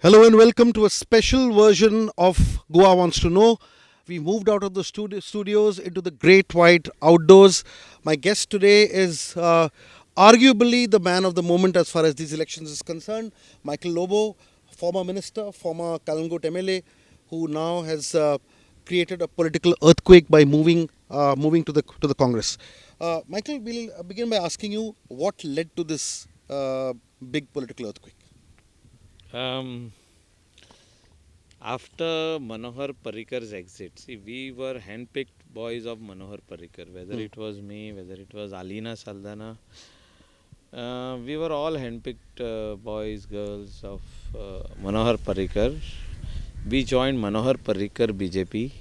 Hello and welcome to a special version of Goa Wants to Know. We moved out of the studios into the great white outdoors. My guest today is arguably the man of the moment as far as these elections is concerned, Michael Lobo, former minister, former Kalangut MLA, who now has created a political earthquake by moving to the Congress. Michael, we'll begin by asking you what led to this big political earthquake. Um, After Manohar Parikar's exit, see, we were handpicked boys of Manohar Parikar, whether it was me, whether it was Alina Saldana. We were all handpicked boys, girls of Manohar Parikar. We joined Manohar Parikar BJP,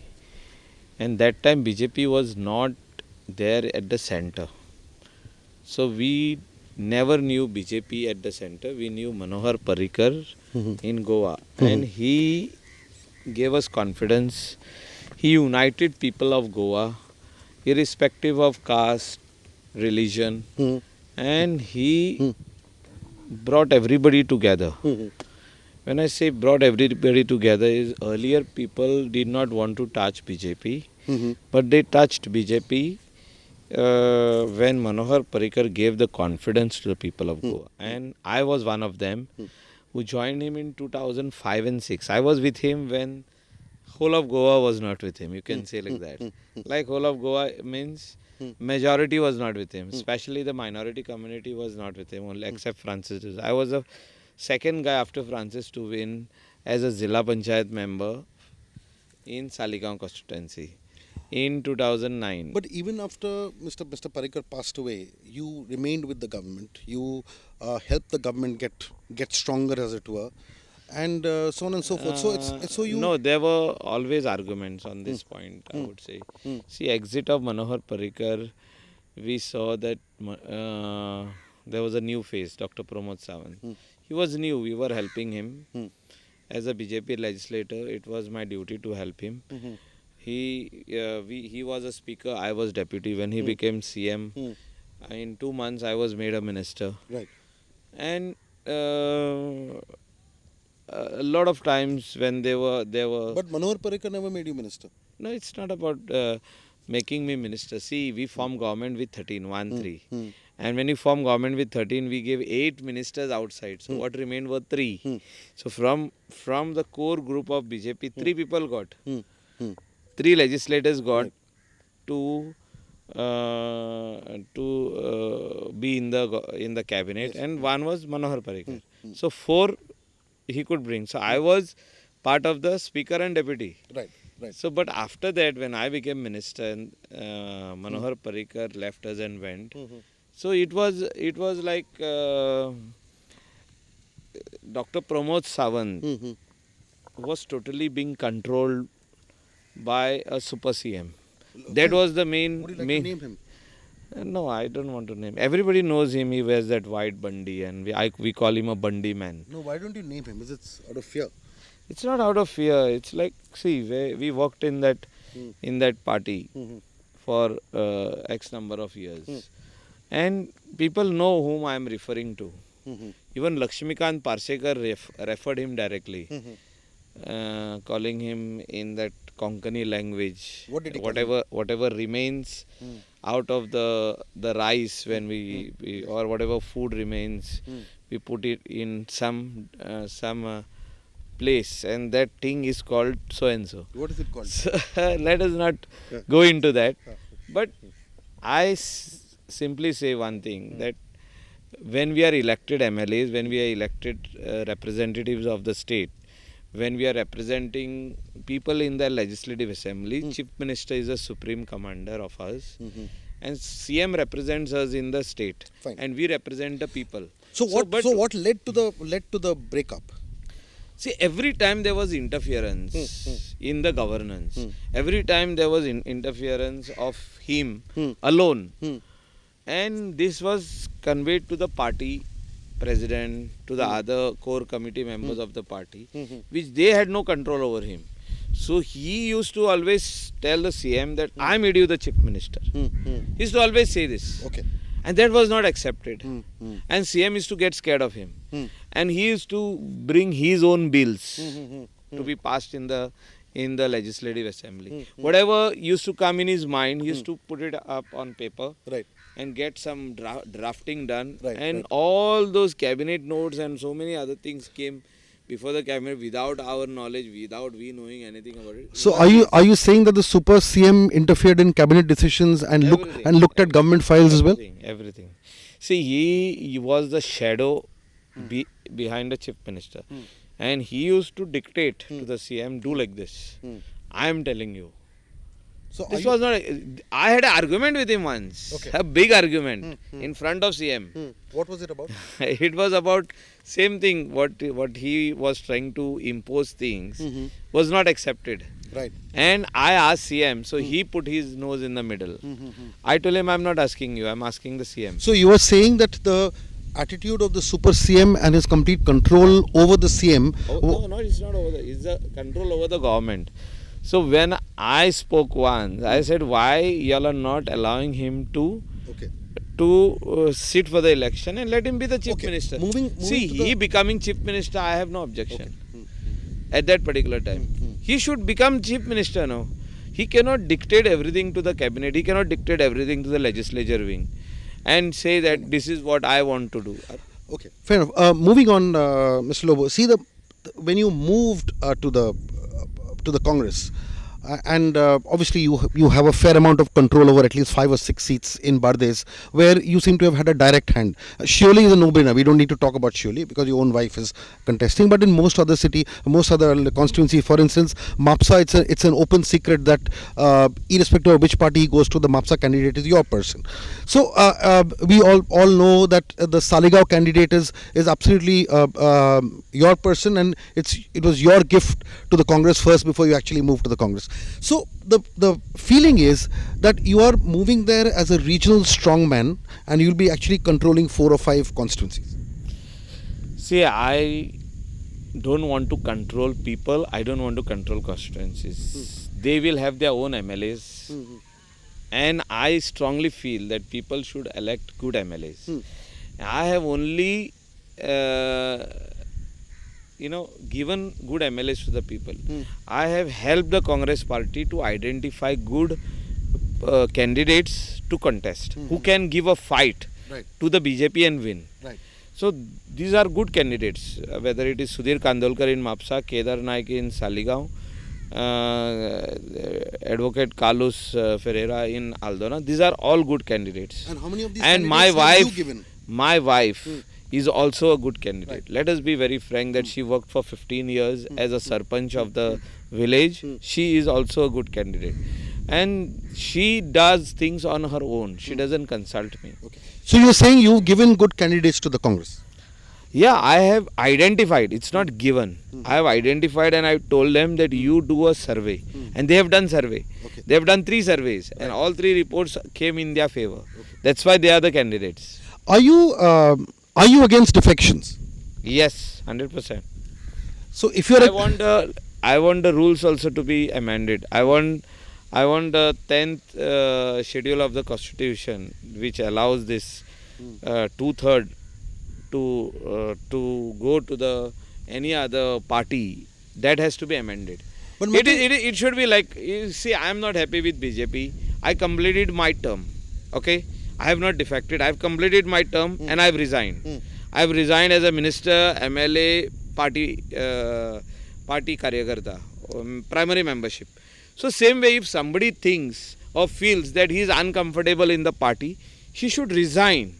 and that time BJP was not there at the center. So we never knew BJP at the center. We knew Manohar Parikar in Goa, and he gave us confidence. He united people of Goa, irrespective of caste, religion, and he brought everybody together. When I say brought everybody together, is earlier people did not want to touch BJP, but they touched BJP when Manohar Parikar gave the confidence to the people of Goa. And I was one of them who joined him in 2005 and 6. I was with him when whole of Goa was not with him. You can say like that. Like whole of Goa means majority was not with him. Especially the minority community was not with him, only except Francis D'Souza. I was the second guy after Francis to win as a Zilla Panchayat member in Saligaon constituency in 2009. But even after Mr. Parikar passed away, you remained with the government. You helped the government get stronger, as it were, and so on and so forth. So you. No, there were always arguments on this point, I would say. See, exit of Manohar Parikar, we saw that there was a new face, Dr. Pramod Sawant. He was new, we were helping him. As a BJP legislator, it was my duty to help him. He was a speaker, I was deputy. When he became CM, in 2 months I was made a minister. Right. And a lot of times when there were But Manohar Parikar never made you minister. no, it's not about making me minister. See, we formed government with 13, 1-3. And when you form government with 13, we gave 8 ministers outside. So what remained were 3. So from the core group of BJP, 3 people got. 3 legislators got to be in the cabinet, and one was Manohar Parikar. So 4 he could bring. So I was part of the speaker and deputy. Right. Right. So, but after that, when I became minister and Manohar Parikar left us and went, so it was like Dr. Pramod Sawant was totally being controlled by a super CM. That was the main. Would you like to name him? No, I don't want to name. Everybody knows him. He wears that white bandi, and we call him a bandi man. No, why don't you name him? Is it out of fear? It's not out of fear. It's like, see, we worked in that party for X number of years, and people know whom I am referring to. Even Lakshmikant Parsekar referred him directly, calling him in that Konkani language. What did he call him? Whatever remains out of the rice when we or whatever food remains, we put it in some place, and that thing is called so and so. What is it called? So, let us not go into that. But I simply say one thing, that when we are elected MLAs, when we are elected representatives of the state, when we are representing people in the legislative assembly, Chief Minister is the supreme commander of us, and CM represents us in the state, Fine. and we represent the people. So what led to the breakup? See, every time there was interference in the governance, every time there was interference of him alone, and this was conveyed to the party president, to the other core committee members of the party, which they had no control over him. So he used to always tell the CM that I made you the chief minister. He used to always say this. Okay. And that was not accepted. And CM used to get scared of him. and he used to bring his own bills to be passed in the legislative assembly. Whatever used to come in his mind, he used to put it up on paper. Right. And get some drafting done, Right, and right. all those cabinet notes and so many other things came before the cabinet without our knowledge, without we knowing anything about it. So are you saying that the super CM interfered in cabinet decisions and Everything, looked at government files as well? Everything. See, he was the shadow behind the chief minister, and he used to dictate to the CM, do like this. I am telling you. So This was not. I had an argument with him once, Okay. a big argument in front of CM. What was it about? It was about same thing. What he was trying to impose things was not accepted. Right. And I asked CM, so he put his nose in the middle. I told him, I'm not asking you, I'm asking the CM. So you were saying that the attitude of the super CM and his complete control over the CM. No, it's not over it's the control over the government. So when I spoke once, I said, why y'all are not allowing him to Okay. sit for the election and let him be the chief Okay. minister? Moving See, to the- he becoming chief minister, I have no objection. At that particular time, he should become chief minister now. He cannot dictate everything to the cabinet. He cannot dictate everything to the legislature wing and say that this is what I want to do. Okay, fair enough. Moving on, Mr. Lobo. See, when you moved to the Congress, and obviously you have a fair amount of control over at least 5 or 6 seats in Bardes, where you seem to have had a direct hand. Shioli is a no-brainer. We don't need to talk about Shioli because your own wife is contesting. But in most other constituency, for instance, Mapsa, it's an open secret that irrespective of which party he goes to, the Mapsa candidate is your person. So we all know that the Saligao candidate is absolutely your person, and it was your gift to the Congress first before you actually moved to the Congress. So the feeling is that you are moving there as a regional strongman, and you'll be actually controlling 4 or 5 constituencies. See, I don't want to control people. I don't want to control constituencies. They will have their own MLAs. And I strongly feel that people should elect good MLAs. I have only, given good MLAs to the people. I have helped the Congress party to identify good candidates to contest who can give a fight Right. to the BJP and win. Right. So these are good candidates, whether it is Sudhir Kandolkar in Mapsa, Kedar Naik in Saligao, Advocate Carlos Ferreira in Aldona. These are all good candidates. And how many of these And candidates have you given? my wife is also a good candidate. Let us be very frank that she worked for 15 years as a sarpanch of the village. She is also a good candidate. And she does things on her own. She doesn't consult me. Okay. So you're saying you've given good candidates to the Congress? Yeah, I have identified. It's not given. I have identified and I told them that you do a survey. And they have done survey. Okay. They have done 3 surveys and all 3 reports came in their favor. That's why they are the candidates. Are you against defections? Yes, 100%. So if you're I want the rules also to be amended. I want the 10th schedule of the Constitution, which allows this 2/3 to go to the any other party. That has to be amended. But It should be like, you see, I am not happy with BJP. I completed my term. Okay, I have not defected. I have completed my term and I have resigned. I have resigned as a minister, MLA, party karyakarta, primary membership. So same way, if somebody thinks or feels that he is uncomfortable in the party, he should resign.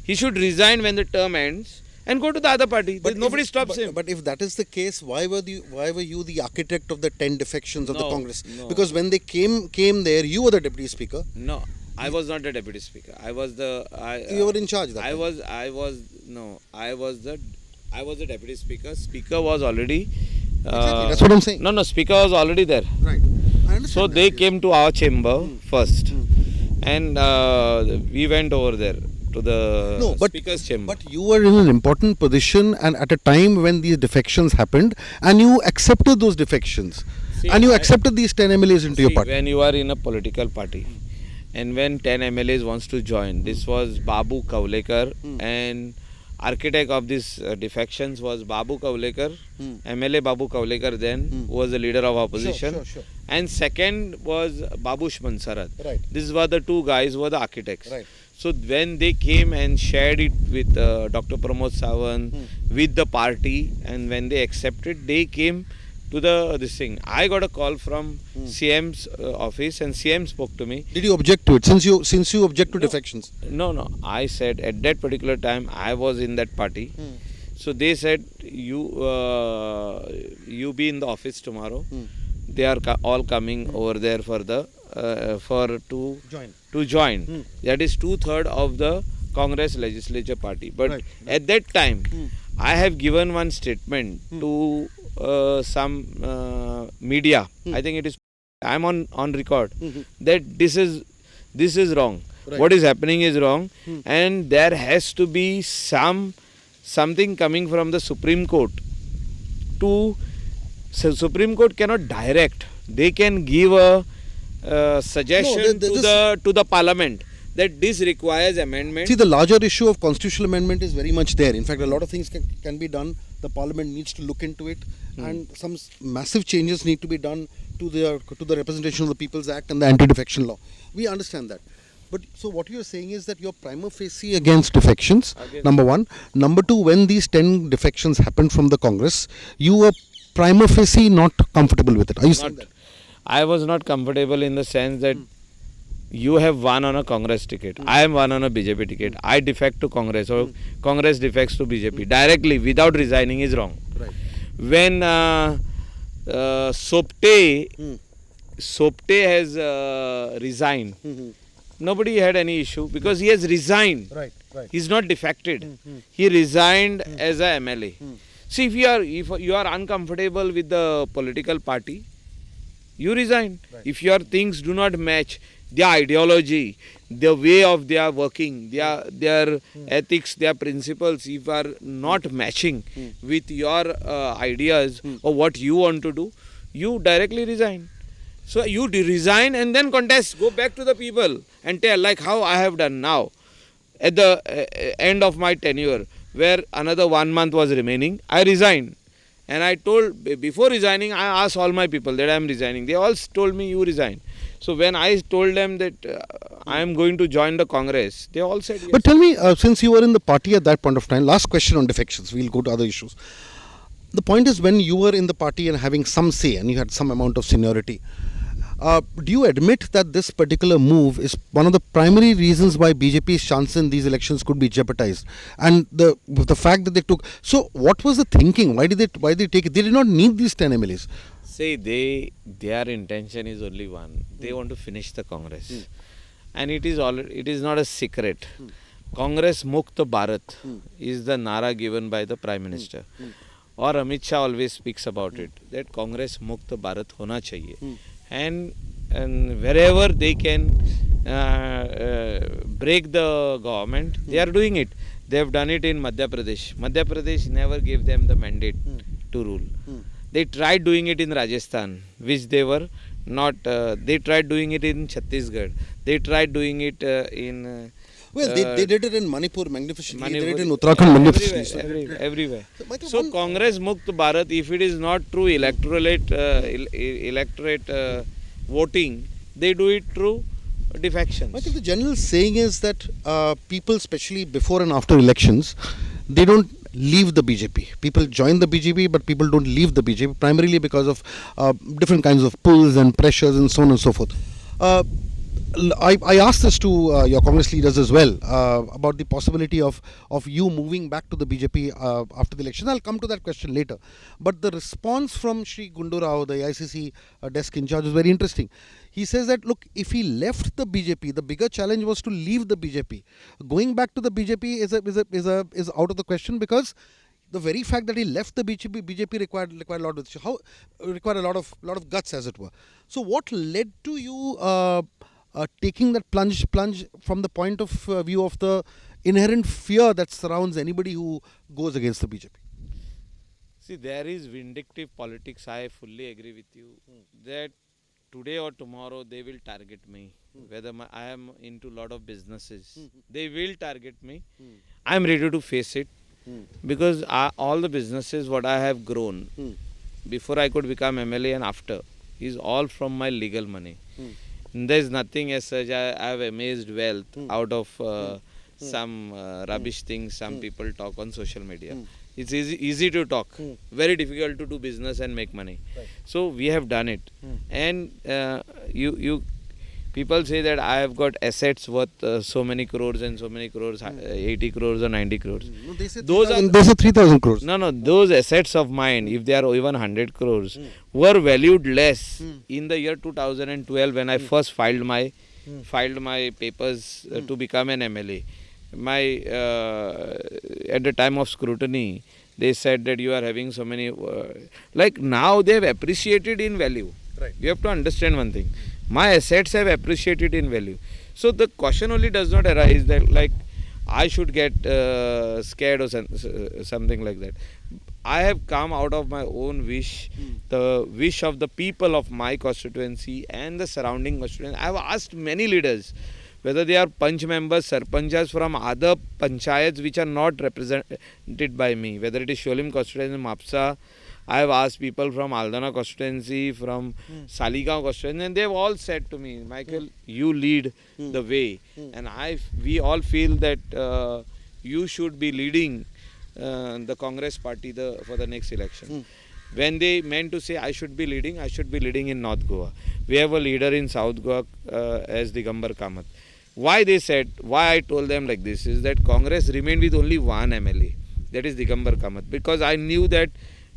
He should resign when the term ends and go to the other party. Nobody stops him. But if that is the case, why were you the architect of the 10 defections of the No, Congress? no. Because when they came there, you were the deputy speaker. No, I was not the deputy speaker. I was the. You were in charge that I time. was the deputy speaker. Speaker was already. Exactly, that's what I'm saying. No, speaker was already there. Right. I understand. So they came to our chamber first, and we went over there to the speaker's chamber. But you were in an important position, and at a time when these defections happened, and you accepted those defections, See, and you I- accepted these 10 MLAs into your See, party. when you are in a political party, and when 10 MLAs wants to join, this was Babu Kavlekar and architect of these defections was Babu Kavlekar, MLA Babu Kavlekar then, who was the leader of opposition. Sure. And second was Babush Mansarat. Right. These were the two guys who were the architects. Right. So when they came and shared it with Dr. Pramod Sawant, with the party, and when they accepted, they came to this thing. I got a call from CM's office, and CM spoke to me. Did you object to it since you object to defections? No. I said at that particular time I was in that party. So they said you be in the office tomorrow. They are all coming over there for the to join. That is 2/3 of the Congress legislature party. But at that time, I have given one statement to some media. I think it is. I am on record that this is wrong. What is happening is wrong, and there has to be something coming from the Supreme Court. So Supreme Court cannot direct. They can give a suggestion to the Parliament that this requires amendment. See, the larger issue of constitutional amendment is very much there. In fact, a lot of things can be done. The Parliament needs to look into it, and some massive changes need to be done to the Representation of the People's Act and the Anti-Defection Law. We understand that. But so what you are saying is that you're prima facie against defections, number one. Number two, when these 10 defections happened from the Congress, you were prima facie not comfortable with it. Are you saying that? I was not comfortable in the sense that you have won on a Congress ticket. I am won on a BJP ticket. I defect to Congress, or Congress defects to BJP directly without resigning is wrong. Right. When Sopte has resigned, nobody had any issue because he has resigned. Right. He is not defected. He resigned as a MLA. See, if you are uncomfortable with the political party, you resign. If your things do not match their ideology, the way of their working, their ethics, their principles, if are not matching with your ideas or what you want to do, you directly resign. So you resign and then contest, go back to the people and tell, like how I have done now at the end of my tenure, where another 1 month was remaining. I resigned, and I told, before resigning, I asked all my people that I am resigning. They all told me you resign. So when I told them that I am going to join the Congress, they all said yes. But tell me, since you were in the party at that point of time, last question on defections, we'll go to other issues. The point is, when you were in the party and having some say and you had some amount of seniority, do you admit that this particular move is one of the primary reasons why BJP's chances in these elections could be jeopardized? And the fact that they took, so what was the thinking? Why did they take it? They did not need these 10 MLAs. See, their intention is only one. They want to finish the Congress, and it is not a secret. Congress Mukt Bharat is the nara given by the Prime Minister, or Amit Shah always speaks about it, that Congress Mukt Bharat hona chahiye. And wherever they can break the government, they are doing it. They have done it in Madhya Pradesh. Madhya Pradesh never gave them the mandate to rule. They tried doing it in Rajasthan, which they were not. They tried doing it in Chhattisgarh. They tried doing it in. They did it in Manipur magnificently. They did it in Uttarakhand magnificently. Everywhere. So Congress Mukt Bharat, if it is not through electorate voting, they do it through defection. Michael, the general saying is that people, especially before and after elections, they don't leave the BJP. People join the BJP, but people don't leave the BJP, primarily because of different kinds of pulls and pressures and so on and so forth. I asked this to your Congress leaders as well about the possibility of you moving back to the BJP after the election. I'll come to that question later. But the response from Shri Gundu Rao, the AICC desk in charge, is very interesting. He says that, look, if he left the BJP, the bigger challenge was to leave the BJP. Going back to the BJP is out of the question, because the very fact that he left the BJP required a lot of lot of guts, as it were. So what led to you taking that plunge from the point of view of the inherent fear that surrounds anybody who goes against the BJP? See, there is vindictive politics. I fully agree with you that today or tomorrow they will target me. Whether I am into a lot of businesses, they will target me. I am ready to face it. because all the businesses what I have grown before I could become MLA and after is all from my legal money. There's nothing as such. I have amazed wealth out of some rubbish things some people talk on social media. It's easy to talk, very difficult to do business and make money. So we have done it, and you people say that I have got assets worth so many crores and so many crores, 80 crores or 90 crores. No, they say Those are they say 3,000 crores. no, those assets of mine, if they are even 100 crores, were valued less in the year 2012 when I first filed my papers to become an MLA. At the time of scrutiny, they said that you are having so many. Like now, they have appreciated in value. Right. You have to understand one thing. My assets have appreciated in value. So the question only does not arise that like I should get scared or something like that. I have come out of my own wish, the wish of the people of my constituency and the surrounding constituency. I have asked many leaders whether they are panch members, sarpanchas from other panchayats which are not represented by me, whether it is Sholim constituency, Mapsa. I have asked people from Aldana constituency, from Saligaon constituency, and they have all said to me, Michael, you lead the way, and we all feel that you should be leading the Congress party for the next election. When they meant to say I should be leading in North Goa. We have a leader in South Goa as Digambar Kamath. Why I told them like this is that Congress remained with only one MLA, that is Digambar Kamath, because I knew that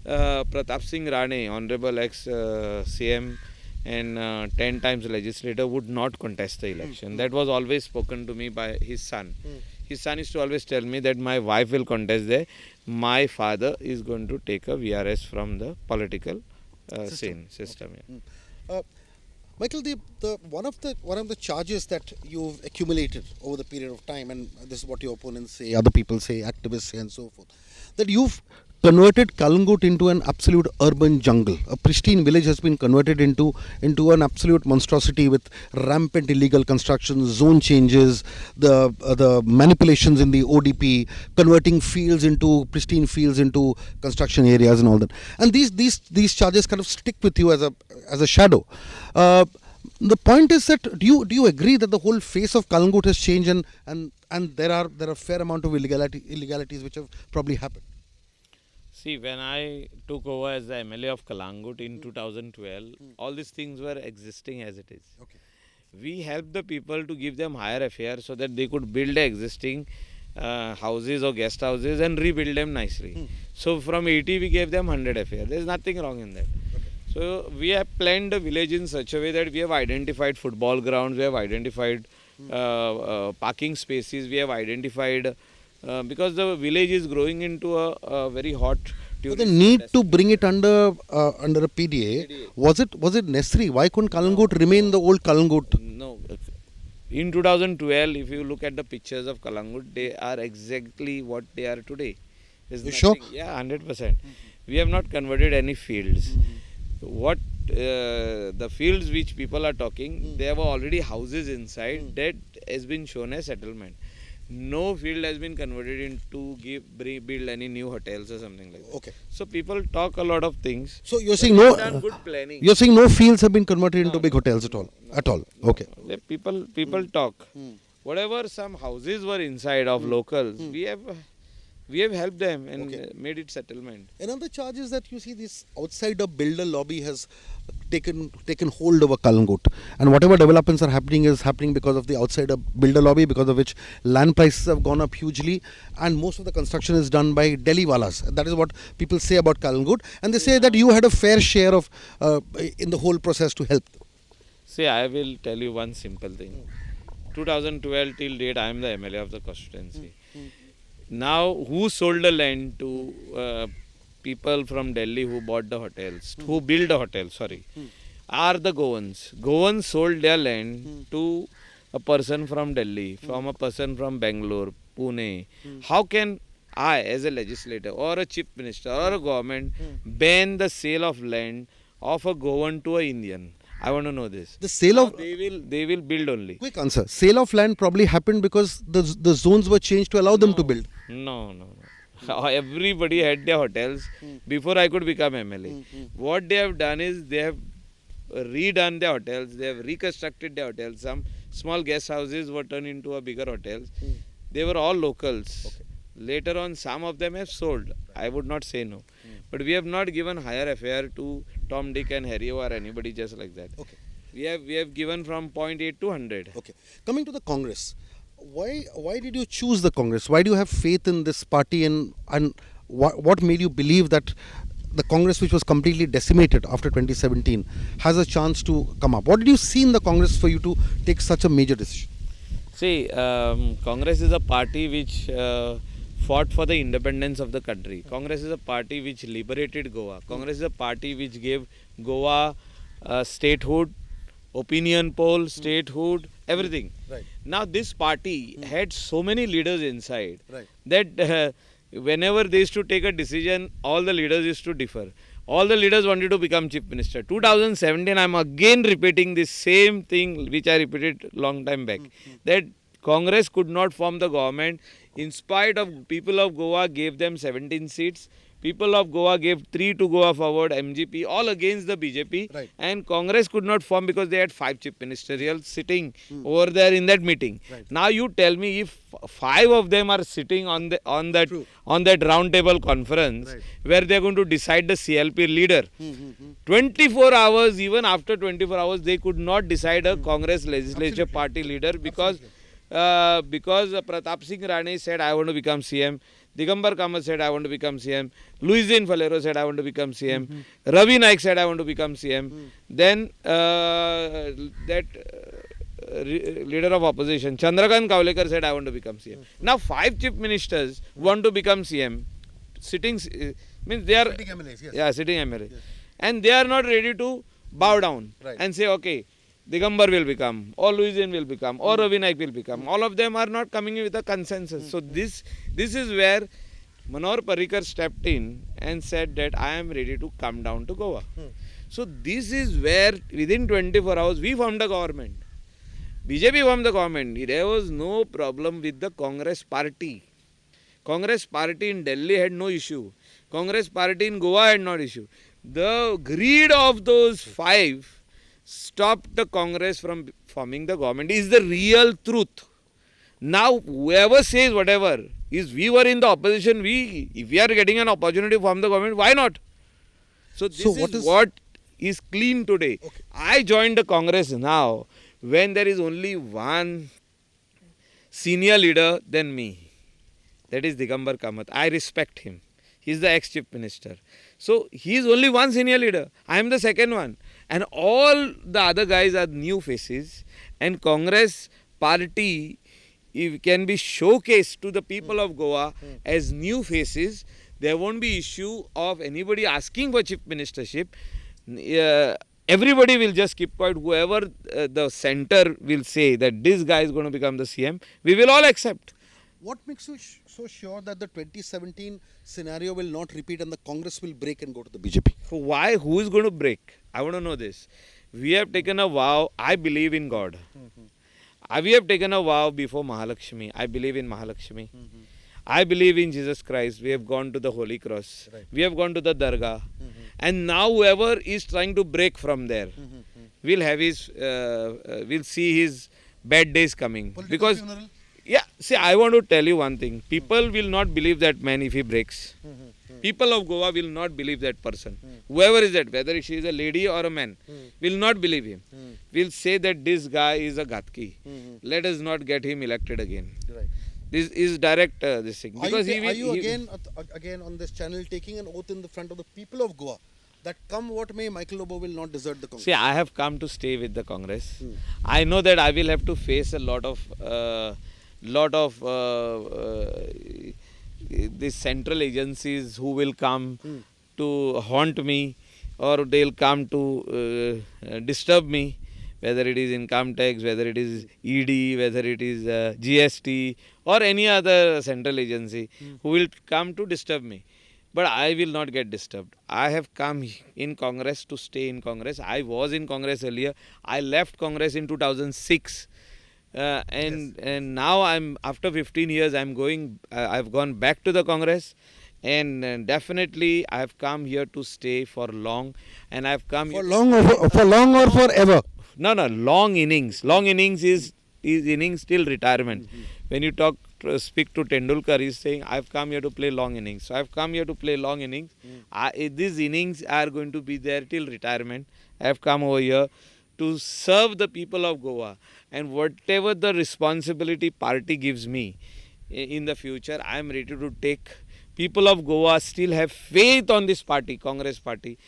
Pratap Singh Rane, Honorable ex-CM and 10 times legislator, would not contest the election. That was always spoken to me by his son. His son used to always tell me that my wife will contest there. My father is going to take a VRS from the political system. Yeah. Michael, one of the charges that you've accumulated over the period of time, and this is what your opponents say, other people say, activists say, and so forth, that you've converted Kalangut into an absolute urban jungle. A pristine village has been converted into an absolute monstrosity with rampant illegal construction, zone changes, the manipulations in the ODP, converting pristine fields into construction areas and all that. And these charges kind of stick with you as a shadow. The point is that do you agree that the whole face of Kalangut has changed and there are a fair amount of illegalities which have probably happened? See, when I took over as the MLA of Kalangut in 2012, all these things were existing as it is. Okay. We helped the people to give them higher FAR so that they could build the existing houses or guest houses and rebuild them nicely. So from 80 we gave them 100 FAR. There is nothing wrong in that. So we have planned the village in such a way that we have identified football grounds, we have identified parking spaces, we have identified because the village is growing into a very hot. So the need to bring it under a PDA, was it necessary? Why couldn't Kalangut remain the old Kalangut? No. In 2012, if you look at the pictures of Kalangut, they are exactly what they are today. You sure? Yeah, 100%. We have not converted any fields. What the fields which people are talking, there were already houses inside that has been shown as settlement. No field has been converted into build any new hotels or something like that. Okay. So people talk a lot of things. So you're saying no? Done good planning. You're saying no fields have been converted into big hotels at all? At all? Okay. People talk. Whatever some houses were inside of locals, we have helped them and made it settlement. Another charge is that you see this outsider builder lobby has taken hold over Kalangut, and whatever developments are happening is happening because of the outsider builder lobby, because of which land prices have gone up hugely, and most of the construction is done by Delhi walas. That is what people say about Kalangut, and they say that you had a fair share of in the whole process to help. See, I will tell you one simple thing. 2012 till date, I am the MLA of the constituency. Now, who sold the land to people from Delhi who bought the hotels, who built the hotels, are the Goans. Goans sold their land to a person from Delhi, from a person from Bangalore, Pune. How can I, as a legislator or a chief minister or a government, ban the sale of land of a Goan to an Indian? I want to know this. The sale of they will build only. Quick answer. Sale of land probably happened because the zones were changed to allow them to build. No. Everybody had their hotels before I could become MLA. What they have done is they have redone their hotels, they have reconstructed their hotels. Some small guest houses were turned into a bigger hotels. They were all locals. Okay. Later on, some of them have sold. I would not say no. But we have not given higher affair to Tom, Dick and Harry or anybody just like that. Okay. We have given from 0.8 to 100. Okay. Coming to the Congress, why did you choose the Congress? Why do you have faith in this party, and what made you believe that the Congress, which was completely decimated after 2017, has a chance to come up? What did you see in the Congress for you to take such a major decision? See, Congress is a party which fought for the independence of the country. Congress is a party which liberated Goa. Congress is a party which gave Goa statehood, opinion poll, statehood, everything. Right. Now this party had so many leaders inside Right. that whenever they used to take a decision, all the leaders used to differ. All the leaders wanted to become chief minister. 2017, I am again repeating the same thing which I repeated long time back. That Congress could not form the government in spite of people of Goa gave them 17 seats. People of Goa gave 3 to Goa Forward, MGP, all against the BJP. Right. And Congress could not form because they had 5 chief ministerials sitting over there in that meeting. Right. Now you tell me if 5 of them are sitting on that round table conference Right. where they are going to decide the CLP leader. 24 hours, even after 24 hours, they could not decide a Congress legislature party leader because Pratap Singh Rane said, I want to become CM. Digambar Kamath said, I want to become CM. Luisin Falero said, I want to become CM. Ravi Naik said, I want to become CM. Then leader of opposition, Chandrakant Kavlekar said, I want to become CM. Now 5 chief ministers want to become CM. Sitting, means they are Sitting MLAs, yes. yeah, sitting MLA. And they are not ready to bow down Right. and say, okay, Digambar will become, or Luisin will become, or Ravi Naik will become. All of them are not coming with a consensus. So this is where Manohar Parrikar stepped in and said that I am ready to come down to Goa. So this is where within 24 hours we formed a government. BJP formed the government. There was no problem with the Congress party. Congress party in Delhi had no issue. Congress party in Goa had no issue. The greed of those 5 stopped the Congress from forming the government is the real truth. Now whoever says whatever is we were in the opposition, if we are getting an opportunity to form the government, why not? So this is what is clean today. Okay. I joined the Congress now when there is only one senior leader than me. That is Digambar Kamath. I respect him. He is the ex-chief minister. So he is only one senior leader. I am the second one. And all the other guys are new faces. And Congress party can be showcased to the people of Goa as new faces. There won't be issue of anybody asking for chief ministership. Everybody will just keep quiet. Whoever the center will say that this guy is going to become the CM, we will all accept. What makes you so sure that the 2017 scenario will not repeat and the Congress will break and go to the BJP? So why? Who is going to break? I want to know this. We have taken a vow. I believe in God. We have taken a vow before Mahalakshmi. I believe in Mahalakshmi. I believe in Jesus Christ. We have gone to the Holy Cross. Right. We have gone to the Dargah. And now whoever is trying to break from there will have his, will see his bad days coming. Because funeral? yeah, see, I want to tell you one thing. People will not believe that man if he breaks. People of Goa will not believe that person. Whoever is that, whether she is a lady or a man, will not believe him. Will say that this guy is a Ghatki. Let us not get him elected again. Right. This is direct this thing. Are Because you again on this channel taking an oath in the front of the people of Goa that come what may, Michael Lobo will not desert the Congress? See, I have come to stay with the Congress. I know that I will have to face a lot of these central agencies who will come to haunt me, or they'll come to disturb me, whether it is income tax, whether it is ED, whether it is GST or any other central agency who will come to disturb me. But I will not get disturbed. I have come in Congress to stay in Congress. I was in Congress earlier. I left Congress in 2006. And now I'm after 15 years I'm going. I've gone back to the Congress, and definitely I've come here to stay for long, and I've come For here long or forever? no, long innings. Long innings is innings till retirement. When you speak to Tendulkar, he's saying, I've come here to play long innings. So I've come here to play long innings. These innings are going to be there till retirement. I've come over here to serve the people of Goa, and whatever the responsibility party gives me in the future, I am ready to take. People of Goa still have faith on this party, Congress party,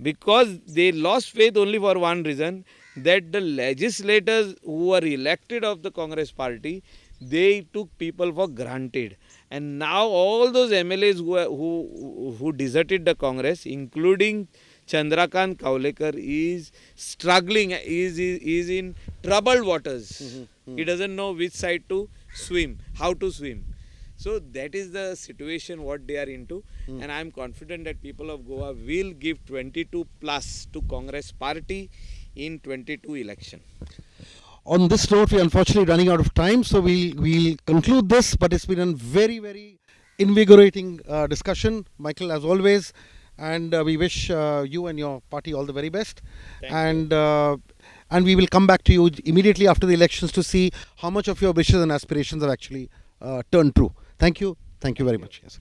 because they lost faith only for one reason, that the legislators who were elected of the Congress party, they took people for granted, and now all those MLAs who deserted the Congress, including Chandrakant Kaulekar, is struggling, is in troubled waters. He doesn't know which side to swim, how to swim. So that is the situation what they are into, and I am confident that people of Goa will give 22 plus to Congress party in 22 election. On this note, we're unfortunately running out of time, so we'll conclude this. But it's been a very invigorating discussion, Michael, as always, and we wish you and your party all the very best. And we will come back to you immediately after the elections to see how much of your wishes and aspirations have actually turned true. Thank you very much. Yes.